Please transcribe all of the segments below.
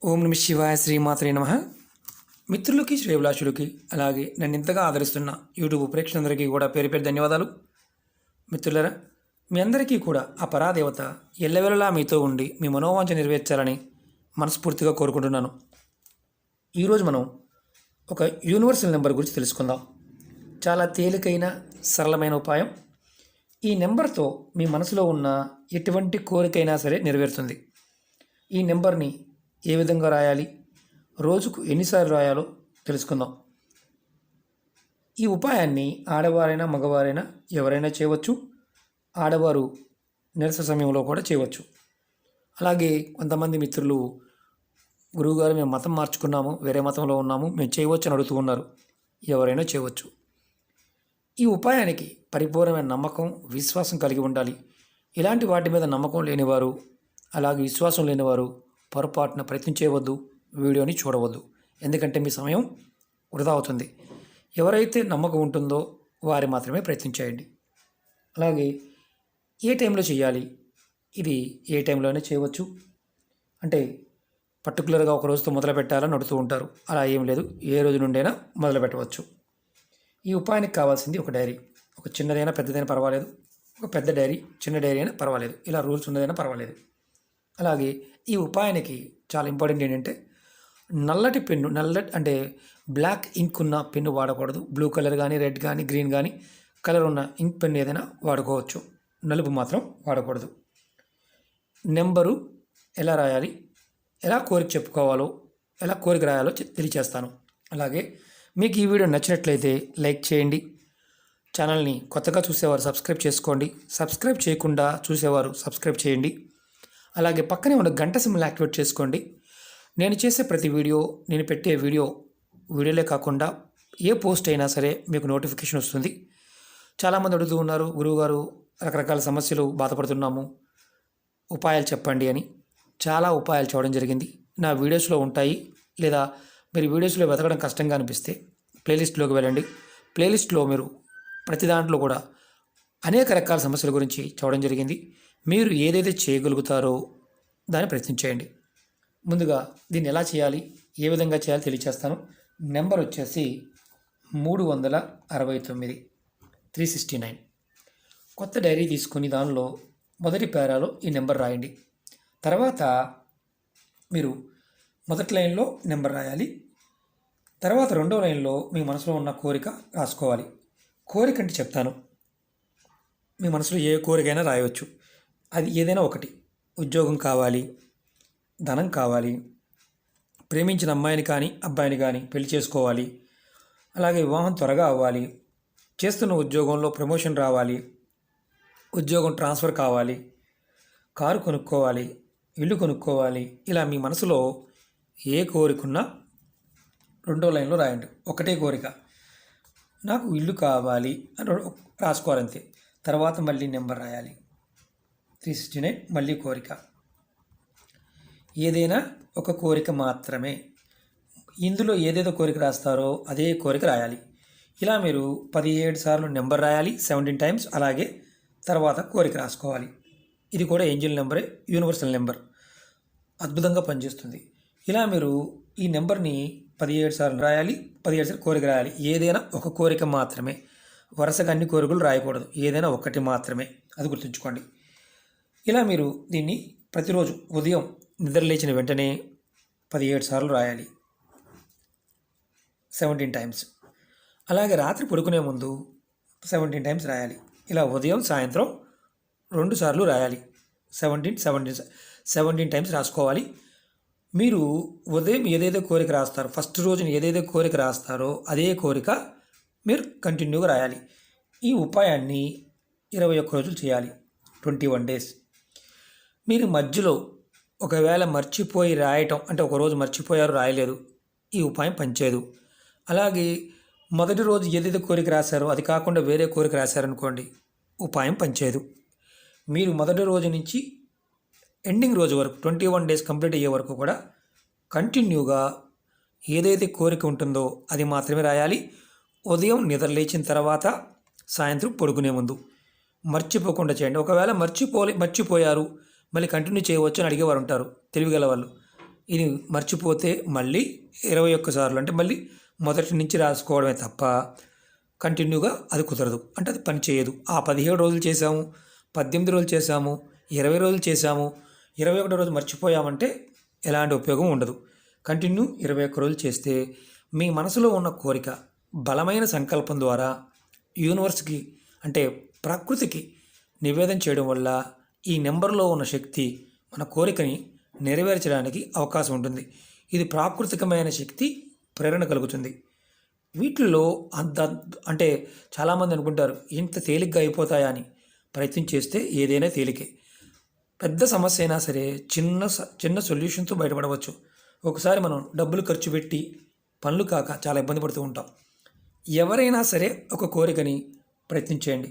ఓం నమ శివాయ శ్రీమాత్రే నమః. మిత్రులకి శ్రేయభిలాషులకి అలాగే నన్ను ఇంతగా ఆదరిస్తున్న యూట్యూబ్ ప్రేక్షకులందరికీ కూడా పేరు పేరు ధన్యవాదాలు. మిత్రులరా, మీ అందరికీ కూడా ఆ పరాదేవత ఎల్లవెల్లలా మీతో ఉండి మీ మనోవాంఛ నెరవేర్చాలని మనస్ఫూర్తిగా కోరుకుంటున్నాను. ఈరోజు మనం ఒక యూనివర్సల్ నెంబర్ గురించి తెలుసుకుందాం. చాలా తేలికైన సరళమైన ఉపాయం. ఈ నెంబర్తో మీ మనసులో ఉన్న ఎటువంటి కోరికైనా సరే నెరవేరుతుంది. ఈ నెంబర్ని ఏ విధంగా రాయాలి, రోజుకు ఎన్నిసార్లు రాయాలో తెలుసుకుందాం. ఈ ఉపాయాన్ని ఆడవారైనా మగవారైనా ఎవరైనా చేయవచ్చు. ఆడవారు నిరసన సమయంలో కూడా చేయవచ్చు. అలాగే కొంతమంది మిత్రులు, గురువుగారు మేము మతం మార్చుకున్నాము, వేరే మతంలో ఉన్నాము, మేము చేయవచ్చు అని అడుగుతూ ఉన్నారు. ఎవరైనా చేయవచ్చు. ఈ ఉపాయానికి పరిపూర్ణమైన నమ్మకం, విశ్వాసం కలిగి ఉండాలి. ఇలాంటి వాటి మీద నమ్మకం లేనివారు, అలాగే విశ్వాసం లేనివారు పొరపాటున ప్రయత్నం చేయవద్దు, వీడియోని చూడవద్దు. ఎందుకంటే మీ సమయం వృధా అవుతుంది. ఎవరైతే నమ్మకం ఉంటుందో వారు మాత్రమే ప్రయత్నం చేయండి. అలాగే ఏ టైంలో చేయాలి, ఇది ఏ టైంలోనే చేయవచ్చు. అంటే పర్టికులర్గా ఒక రోజుతో మొదలు పెట్టాలని అడుగుతూ ఉంటారు. అలా ఏం లేదు, ఏ రోజు నుండైనా మొదలు పెట్టవచ్చు. ఈ ఉపాయానికి కావాల్సింది ఒక డైరీ. ఒక చిన్నదైనా పెద్దదైనా పర్వాలేదు. ఒక పెద్ద డైరీ, చిన్న డైరీ అయినా పర్వాలేదు. ఇలా రూల్స్ ఉన్నదైనా పర్వాలేదు. అలాగే ఈ ఉపాయానికి చాలా ఇంపార్టెంట్ ఏంటంటే నల్లటి పెన్ను, అంటే బ్లాక్ ఇంక్ ఉన్న పెన్ను వాడకూడదు. బ్లూ కలర్ కానీ, రెడ్ కానీ, గ్రీన్ కానీ కలర్ ఉన్న ఇంక్ పెన్ను ఏదైనా వాడుకోవచ్చు. నలుపు మాత్రం వాడకూడదు. నెంబరు ఎలా రాయాలి, ఎలా కోరిక చెప్పుకోవాలో, ఎలా కోరిక రాయాలో తెలియచేస్తాను. అలాగే మీకు ఈ వీడియో నచ్చినట్లయితే లైక్ చేయండి. ఛానల్ని కొత్తగా చూసేవారు సబ్స్క్రైబ్ చేసుకోండి. సబ్స్క్రైబ్ చేయకుండా చూసేవారు సబ్స్క్రైబ్ చేయండి. అలాగే పక్కనే ఉన్న గంట సింబల్ యాక్టివేట్ చేసుకోండి. నేను చేసే ప్రతి వీడియో, నేను పెట్టే వీడియోలే కాకుండా ఏ పోస్ట్ అయినా సరే మీకు నోటిఫికేషన్ వస్తుంది. చాలామంది అడుగుతూ ఉన్నారు, గురువుగారు రకరకాల సమస్యలు బాధపడుతున్నాము, ఉపాయాలు చెప్పండి అని. చాలా ఉపాయాలు చూడడం జరిగింది, నా వీడియోస్లో ఉంటాయి. లేదా మీరు వీడియోస్లో వెతకడం కష్టంగా అనిపిస్తే ప్లేలిస్ట్లోకి వెళ్ళండి. ప్లేలిస్ట్లో మీరు ప్రతి దాంట్లో కూడా అనేక రకాల సమస్యల గురించి చూడడం జరిగింది. మీరు ఏదైతే చేయగలుగుతారో దాన్ని ప్రయత్నించేయండి. ముందుగా దీన్ని ఎలా చేయాలి, ఏ విధంగా చేయాలో తెలియచేస్తాను. నెంబర్ వచ్చేసి 369, 369. కొత్త డైరీ తీసుకొని దానిలో మొదటి పేరాలో ఈ నెంబర్ రాయండి. తర్వాత మీరు మొదటి లైన్లో నెంబర్ రాయాలి. తర్వాత రెండో లైన్లో మీ మనసులో ఉన్న కోరిక రాసుకోవాలి. కోరిక అంటే చెప్తాను. మీ మనసులో ఏ కోరికైనా రాయవచ్చు. అది ఏదైనా ఒకటి. ఉద్యోగం కావాలి, ధనం కావాలి, ప్రేమించిన అమ్మాయిని కానీ అబ్బాయిని కానీ పెళ్లి చేసుకోవాలి, అలాగే వివాహం త్వరగా అవ్వాలి, చేస్తున్న ఉద్యోగంలో ప్రమోషన్ రావాలి, ఉద్యోగం ట్రాన్స్ఫర్ కావాలి, కారు కొనుక్కోవాలి, ఇల్లు కొనుక్కోవాలి. ఇలా మీ మనసులో ఏ కోరికున్నా రెండో లైన్లో రాయండి. ఒకటే కోరిక, నాకు ఇల్లు కావాలి అని రాసుకోవాలంతే. తర్వాత మళ్ళీ నెంబర్ రాయాలి, 369. మళ్ళీ కోరిక, ఏదైనా ఒక కోరిక మాత్రమే. ఇందులో ఏదేదో కోరిక రాస్తారో అదే కోరిక రాయాలి. ఇలా మీరు 17 సార్లు నెంబర్ రాయాలి, 17 టైమ్స్. అలాగే తర్వాత కోరిక రాసుకోవాలి. ఇది కూడా ఏంజిల్ నెంబరే, యూనివర్సల్ నెంబర్, అద్భుతంగా పనిచేస్తుంది. ఇలా మీరు ఈ నెంబర్ని 17 సార్లు రాయాలి, 17 సార్లు కోరిక రాయాలి. ఏదైనా ఒక కోరిక మాత్రమే, వరుసగా అన్ని కోరికలు రాయకూడదు. ఏదైనా ఒకటి మాత్రమే, అది గుర్తుంచుకోండి. ఇలా మీరు దీన్ని ప్రతిరోజు ఉదయం నిద్ర లేచిన వెంటనే 17 సార్లు రాయాలి, 17 టైమ్స్. అలాగే రాత్రి పడుకునే ముందు 17 టైమ్స్ రాయాలి. ఇలా ఉదయం సాయంత్రం 2 సార్లు రాయాలి, 17 టైమ్స్ రాసుకోవాలి. మీరు ఉదయం ఏదైతే కోరిక రాస్తారో, ఫస్ట్ రోజున ఏదైతే కోరిక రాస్తారో అదే కోరిక మీరు కంటిన్యూగా రాయాలి. ఈ ఉపాయాన్ని 21 రోజులు చేయాలి, 21 డేస్. మీరు మధ్యలో ఒకవేళ మర్చిపోయి రాయటం, అంటే ఒకరోజు మర్చిపోయారు, రాయలేదు, ఈ ఉపాయం పనిచేయదు. అలాగే మొదటి రోజు ఏదైతే కోరిక రాశారో అది కాకుండా వేరే కోరిక రాశారనుకోండి, ఉపాయం పనిచేయదు. మీరు మొదటి రోజు నుంచి ఎండింగ్ రోజు వరకు 21 డేస్ కంప్లీట్ అయ్యే వరకు కూడా కంటిన్యూగా ఏదైతే కోరిక ఉంటుందో అది మాత్రమే రాయాలి. ఉదయం నిద్ర లేచిన తర్వాత, సాయంత్రం పడుకునే ముందు మర్చిపోకుండా చేయండి. ఒకవేళ మర్చిపోయారు, మళ్ళీ కంటిన్యూ చేయవచ్చు అని అడిగేవారు ఉంటారు తెలివిగల వాళ్ళు. ఇది మర్చిపోతే మళ్ళీ 21 సార్లు అంటే మళ్ళీ మొదటి నుంచి రాసుకోవడమే తప్ప కంటిన్యూగా అది కుదరదు. అంటే అది పని చేయదు. ఆ 17 రోజులు చేసాము, 18 రోజులు చేసాము, 20 రోజులు చేసాము, 21 రోజు మర్చిపోయామంటే ఎలాంటి ఉపయోగం ఉండదు. కంటిన్యూ 21 రోజులు చేస్తే మీ మనసులో ఉన్న కోరిక బలమైన సంకల్పం ద్వారా యూనివర్స్కి అంటే ప్రకృతికి నివేదన చేయడం వల్ల ఈ నెంబర్లో ఉన్న శక్తి మన కోరికని నెరవేర్చడానికి అవకాశం ఉంటుంది. ఇది ప్రాకృతికమైన శక్తి ప్రేరణ కలుగుతుంది. వీటిల్లో అంత అంటే చాలామంది అనుకుంటారు ఇంత తేలిగ్గా అయిపోతాయా అని. ప్రయత్నం చేస్తే ఏదైనా తేలికే. పెద్ద సమస్య అయినా సరే చిన్న సొల్యూషన్తో బయటపడవచ్చు. ఒకసారి మనం డబ్బులు ఖర్చు పెట్టి పనులు కాక చాలా ఇబ్బంది పడుతూ ఉంటాం. ఎవరైనా సరే ఒక కోరికని ప్రయత్నించేయండి.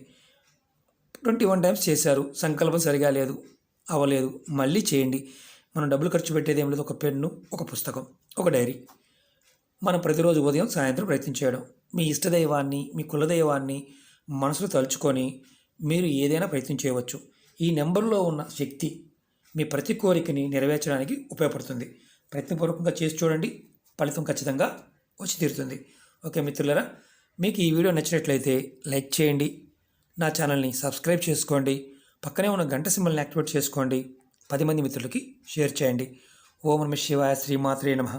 21 టైమ్స్ చేశారు, సంకల్పం సరిగా లేదు, అవ్వలేదు, మళ్ళీ చేయండి. మనం డబ్బులు ఖర్చు పెట్టేది ఏం లేదు. ఒక పెన్ను, ఒక పుస్తకం, ఒక డైరీ. మనం ప్రతిరోజు ఉదయం సాయంత్రం ప్రయత్నం చేయడం. మీ ఇష్టదైవాన్ని, మీ కులదైవాన్ని మనసులో తలుచుకొని మీరు ఏదైనా ప్రయత్నం చేయవచ్చు. ఈ నెంబర్లో ఉన్న శక్తి మీ ప్రతి కోరికని నెరవేర్చడానికి ఉపయోగపడుతుంది. ప్రయత్నపూర్వకంగా చేసి చూడండి, ఫలితం ఖచ్చితంగా వచ్చి తీరుతుంది. ఓకే మిత్రులారా, మీకు ఈ వీడియో నచ్చినట్లయితే లైక్ చేయండి, నా ఛానల్ని సబ్స్క్రైబ్ చేసుకోండి, పక్కనే ఉన్న గంట సింబల్ని యాక్టివేట్ చేసుకోండి, 10 మంది మిత్రులకి షేర్ చేయండి. ఓం నమః శివాయ, శ్రీమాత్రే నమః.